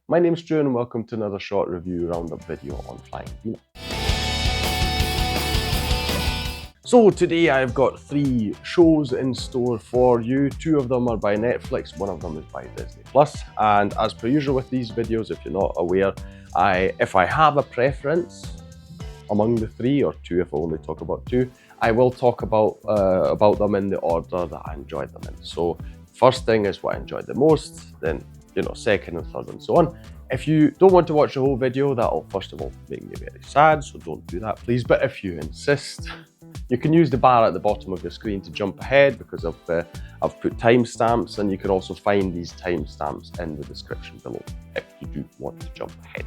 My name's Stu and welcome to another short review Roundup video on Flying Wiener. So today I've got 3 shows in store for you. 2 of them are by Netflix, 1 of them is by Disney+. And as per usual with these videos, if you're not aware, if I have a preference among the 3, or 2 if I only talk about 2, I will talk about them in the order that I enjoyed them in. So first thing is what I enjoyed the most, then second and third and so on. If you don't want to watch the whole video, that'll first of all make me very sad, so don't do that please. But if you insist, you can use the bar at the bottom of your screen to jump ahead, because I've put timestamps, and you can also find these timestamps in the description below if you do want to jump ahead.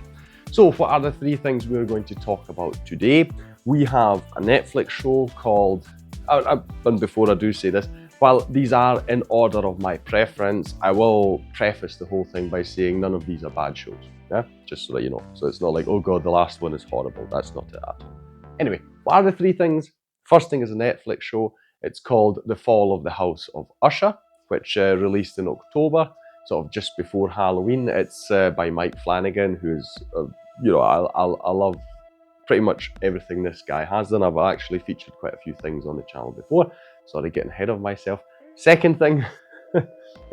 So what are the 3 things we're going to talk about today? We have a Netflix show called, and before I do say this, while these are in order of my preference, I will preface the whole thing by saying none of these are bad shows, yeah? Just so that you know. So it's not like, oh god, the last one is horrible. That's not it at all. Anyway, what are the 3 things? First thing is a Netflix show. It's called The Fall of the House of Usher, which released in October, sort of just before Halloween. It's by Mike Flanagan, who's, I love pretty much everything this guy has done. I've actually featured quite a few things on the channel before. Sorry, getting ahead of myself. Second thing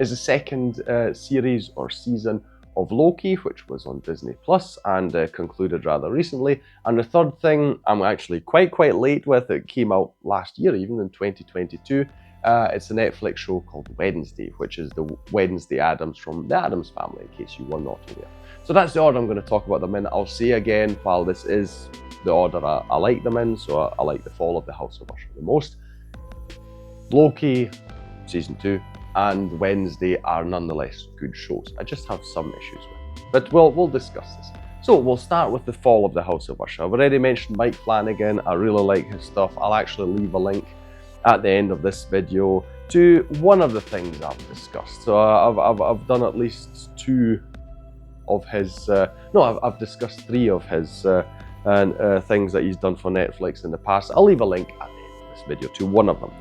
is the second series or season of Loki, which was on Disney Plus and concluded rather recently. And the third thing I'm actually quite late with. It came out last year, even in 2022. It's a Netflix show called Wednesday, which is the Wednesday Addams from the Addams Family, in case you were not aware. So that's the order I'm going to talk about them in. I'll say again, while this is the order I like them in, so I like The Fall of the House of Usher the most. Loki, Season 2, and Wednesday are nonetheless good shows. I just have some issues with them, but we'll discuss this. So we'll start with The Fall of the House of Usher. I've already mentioned Mike Flanagan. I really like his stuff. I'll actually leave a link at the end of this video to one of the things I've discussed. So I've done at least 2 of his, I've discussed 3 of his things that he's done for Netflix in the past. I'll leave a link at the end of this video to one of them.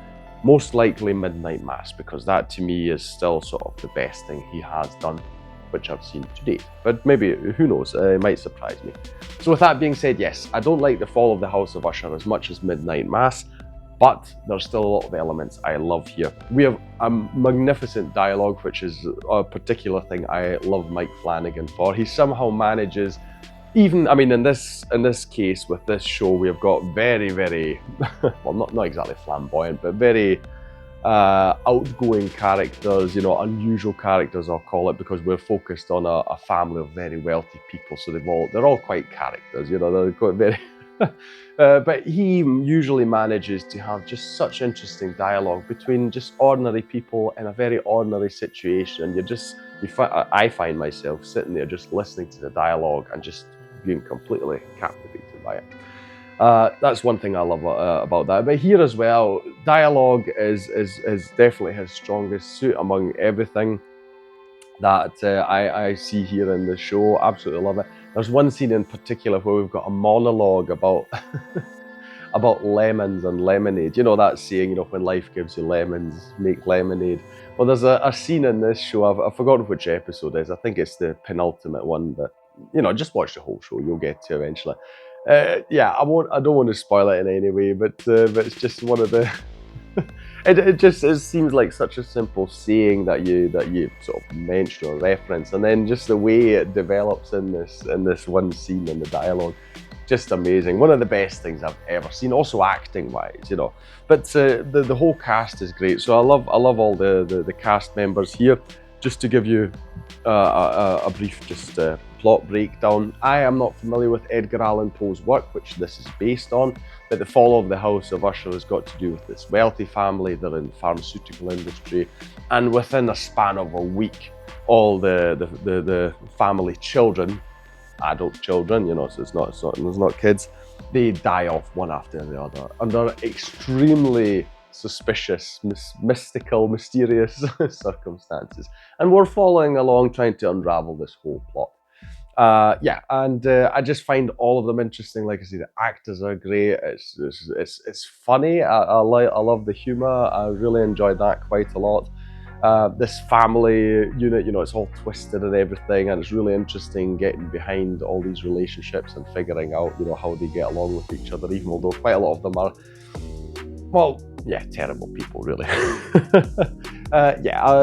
Most likely Midnight Mass, because that to me is still sort of the best thing he has done, which I've seen to date. But maybe, who knows, it might surprise me. So with that being said, yes, I don't like The Fall of the House of Usher as much as Midnight Mass, but there's still a lot of elements I love here. We have a magnificent dialogue, which is a particular thing I love Mike Flanagan for. He somehow manages, even, I mean, in this case, with this show, we have got very, well, not exactly flamboyant, but very outgoing characters, unusual characters, I'll call it, because we're focused on a family of very wealthy people, so they're all quite characters, they're quite very... but he usually manages to have just such interesting dialogue between just ordinary people in a very ordinary situation. I find myself sitting there just listening to the dialogue and just being completely captivated by it. That's one thing I love about that. But here as well, dialogue is definitely his strongest suit among everything that I see here in the show. Absolutely love it. There's one scene in particular where we've got a monologue about about lemons and lemonade. That saying, when life gives you lemons, make lemonade. Well, there's a scene in this show, I've forgotten which episode it is. I think it's the penultimate one, but just watch the whole show, you'll get to eventually. Yeah, I don't want to spoil it in any way, but it's just one of the it seems like such a simple saying that you sort of mention or reference, and then just the way it develops in this one scene in the dialogue, just amazing. One of the best things I've ever seen, also acting wise, but the whole cast is great. So I love all the cast members here. Just to give you a brief plot breakdown, I am not familiar with Edgar Allan Poe's work, which this is based on, but The Fall of the House of Usher has got to do with this wealthy family. They're in the pharmaceutical industry, and within a span of a week, all the family children, adult children, so it's not kids, they die off one after the other under extremely suspicious, mystical, mysterious circumstances, and we're following along trying to unravel this whole plot. I just find all of them interesting. Like I say, the actors are great. It's funny. I love the humor. I really enjoyed that quite a lot. this family unit, you know, it's all twisted and everything, and it's really interesting getting behind all these relationships and figuring out, you know, how they get along with each other, even though quite a lot of them are, well, yeah, terrible people, really.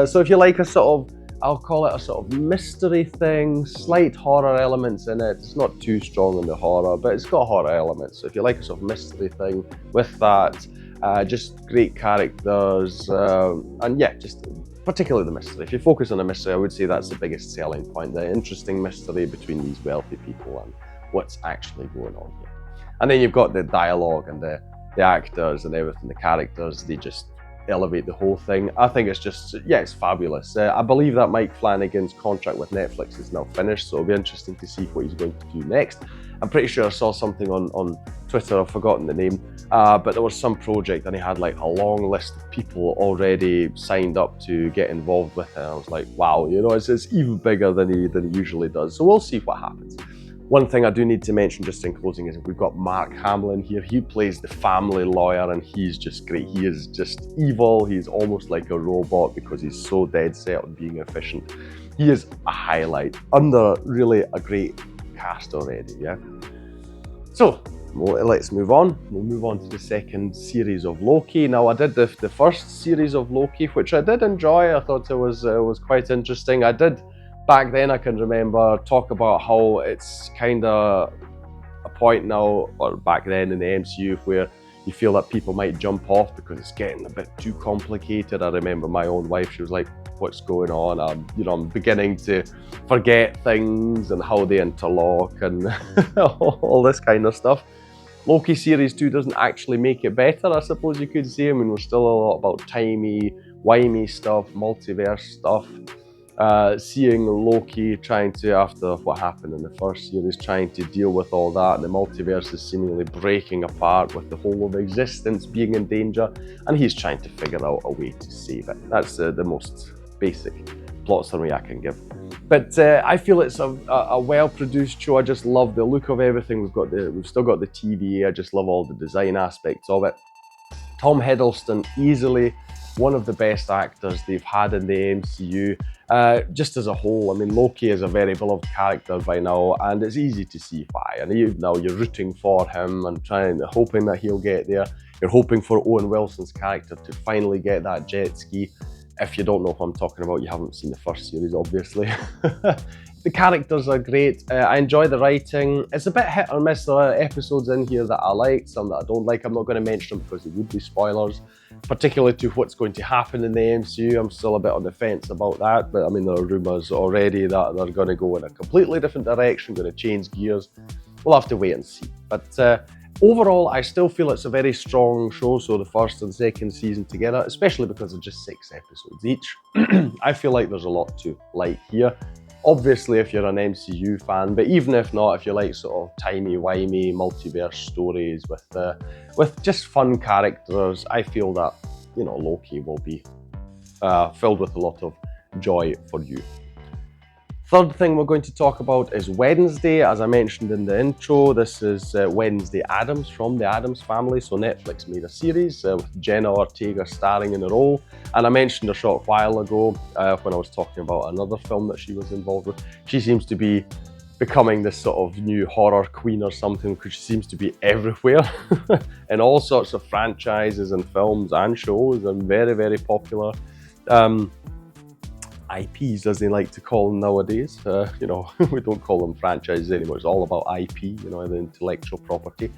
So if you like a sort of, I'll call it a sort of mystery thing, slight horror elements in it. It's not too strong in the horror, but it's got horror elements. So if you like a sort of mystery thing with that, just great characters, and yeah, just particularly the mystery. If you focus on the mystery, I would say that's the biggest selling point, the interesting mystery between these wealthy people and what's actually going on here. And then you've got the dialogue and the actors and everything, the characters, they just elevate the whole thing. I think it's just, yeah, it's fabulous. I believe that Mike Flanagan's contract with Netflix is now finished, so it'll be interesting to see what he's going to do next. I'm pretty sure I saw something on Twitter, I've forgotten the name, but there was some project and he had like a long list of people already signed up to get involved with it. And I was like, wow, you know, it's even bigger than he usually does. So we'll see what happens. One thing I do need to mention just in closing is we've got Mark Hamill here. He plays the family lawyer and he's just great. He is just evil. He's almost like a robot because he's so dead set on being efficient. He is a highlight under really a great cast already, yeah? So, let's move on. We'll move on to the second series of Loki. Now, I did the first series of Loki, which I did enjoy. I thought it was quite interesting. I did, back then I can remember, talk about how it's kind of a point now, or back then in the MCU, where you feel that people might jump off because it's getting a bit too complicated. I remember my own wife, she was like, what's going on? I'm beginning to forget things and how they interlock and all this kind of stuff. Loki Series 2 doesn't actually make it better, I suppose you could say. I mean, we're still a lot about timey-wimey stuff, multiverse stuff. Seeing Loki trying to, after what happened in the first series, trying to deal with all that, and the multiverse is seemingly breaking apart with the whole of existence being in danger, and he's trying to figure out a way to save it. That's the most basic plot summary I can give. But I feel it's a well-produced show. I just love the look of everything. We've still got the TVA. I just love all the design aspects of it. Tom Hiddleston, easily one of the best actors they've had in the MCU. Just as a whole, I mean, Loki is a very beloved character by now, and it's easy to see why. And now you're rooting for him and hoping that he'll get there. You're hoping for Owen Wilson's character to finally get that jet ski. If you don't know what I'm talking about, you haven't seen the first series, obviously. The characters are great. I enjoy the writing. It's a bit hit or miss. There are episodes in here that I like, some that I don't like. I'm not going to mention them because it would be spoilers, particularly to what's going to happen in the MCU. I'm still a bit on the fence about that, but I mean, there are rumours already that they're going to go in a completely different direction, going to change gears. We'll have to wait and see. But overall, I still feel it's a very strong show, so the first and second season together, especially because they're just 6 episodes each. I feel like there's a lot to like here. Obviously, if you're an MCU fan, but even if not, if you like sort of timey-wimey multiverse stories with just fun characters, I feel that, you know, Loki will be filled with a lot of joy for you. Third thing we're going to talk about is Wednesday. As I mentioned in the intro, this is Wednesday Addams from the Addams Family. So Netflix made a series with Jenna Ortega starring in a role. And I mentioned a short while ago when I was talking about another film that she was involved with. She seems to be becoming this sort of new horror queen or something, because she seems to be everywhere in all sorts of franchises and films and shows, and very, very popular. IPs, as they like to call them nowadays. You know, we don't call them franchises anymore. It's all about IP, you know, the intellectual property.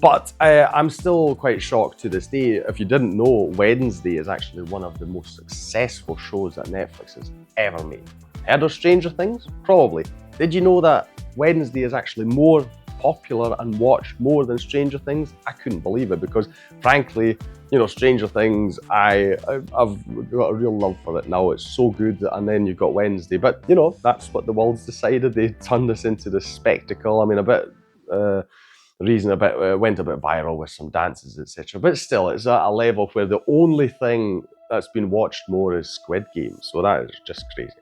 But I'm still quite shocked to this day. If you didn't know, Wednesday is actually one of the most successful shows that Netflix has ever made. Heard of Stranger Things? Probably. Did you know that Wednesday is actually more popular and watched more than Stranger Things? I couldn't believe it, because frankly, you know, Stranger Things, I've got a real love for it now. It's so good. And then you've got Wednesday. But, you know, that's what the world's decided. They turned this into this spectacle. I mean, went a bit viral with some dances, etc. But still, it's at a level where the only thing that's been watched more is Squid Game. So that is just crazy.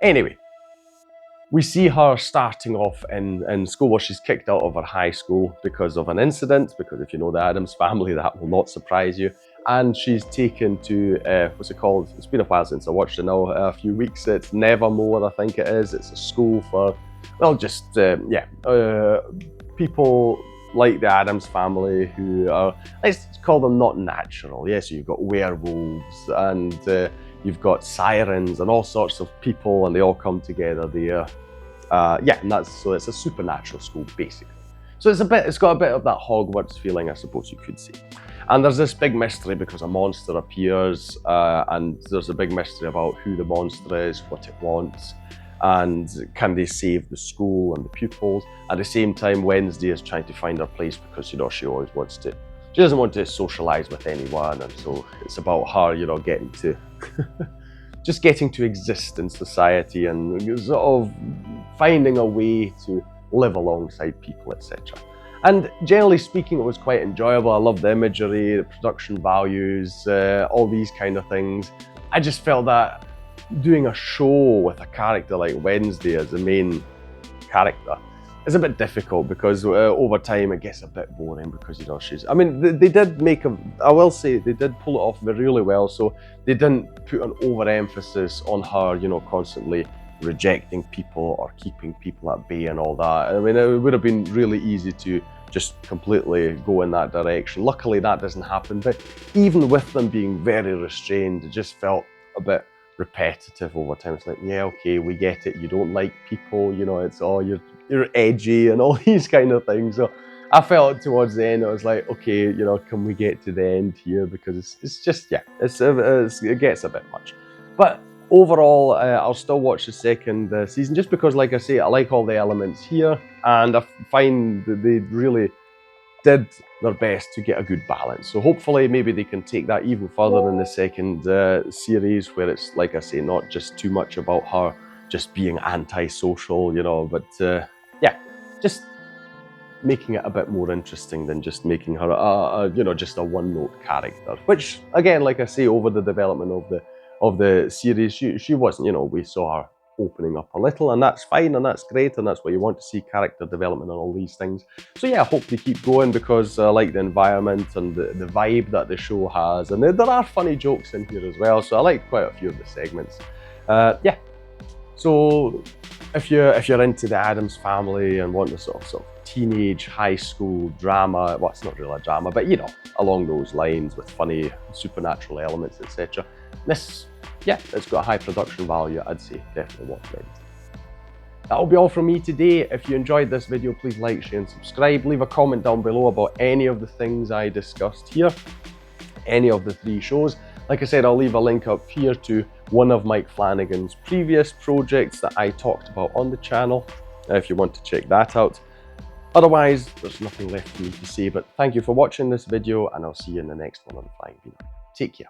Anyway, we see her starting off in school, where she's kicked out of her high school because of an incident, because if you know the Addams Family, that will not surprise you. and she's taken to, what's it called? It's been a while since I watched it now, a few weeks. It's Nevermore, I think it is. It's a school for, well, just, people like the Addams family who are, let's call them not natural. Yeah, so you've got werewolves and you've got sirens and all sorts of people, and they all come together there. Yeah, and so it's a supernatural school, basically. So it's got a bit of that Hogwarts feeling, I suppose you could say. And there's this big mystery because a monster appears, and there's a big mystery about who the monster is, what it wants, and can they save the school and the pupils. At the same time, Wednesday is trying to find her place because, you know, she always wants to, she doesn't want to socialize with anyone, and so it's about her, you know, getting to, just getting to exist in society and sort of finding a way to live alongside people, etc. And generally speaking, it was quite enjoyable. I loved the imagery, the production values, all these kind of things. I just felt that doing a show with a character like Wednesday as the main character is a bit difficult because over time it gets a bit boring because, you know, she's, I mean, they did make a, I will say, they did pull it off really well. So they didn't put an overemphasis on her, you know, constantly rejecting people or keeping people at bay and all that. I mean, it would have been really easy to just completely go in that direction. Luckily that doesn't happen, but even with them being very restrained, it just felt a bit repetitive over time. It's like, yeah, okay, we get it, you don't like people, you know, it's all, you're edgy and all these kind of things. So I felt towards the end, I was like, okay, you know, can we get to the end here? Because it's just, yeah, it gets a bit much. But overall, I'll still watch the second season just because, like I say, I like all the elements here, and I find that they really did their best to get a good balance. So hopefully maybe they can take that even further in the second series, where it's, like I say, not just too much about her just being antisocial, you know, but yeah, just making it a bit more interesting than just making her you know, just a one-note character. Which, again, like I say, over the development of the series, she wasn't, you know, we saw her opening up a little, and that's fine, and that's great, and that's what you want to see, character development and all these things. So yeah, I hope they keep going because I like the environment and the vibe that the show has, and there are funny jokes in here as well, so I like quite a few of the segments. Yeah, so if you're into the Addams family and want the sort of teenage high school drama, well, it's not really a drama, but you know, along those lines with funny supernatural elements, etc. This, yeah, it's got a high production value. I'd say definitely watch it. That'll be all from me today. If you enjoyed this video, please like, share and subscribe. Leave a comment down below about any of the things I discussed here, any of the 3 shows. Like I said, I'll leave a link up here to one of Mike Flanagan's previous projects that I talked about on the channel, if you want to check that out. Otherwise, there's nothing left for me to say, but thank you for watching this video, and I'll see you in the next one on the Flying Wiener. Take care.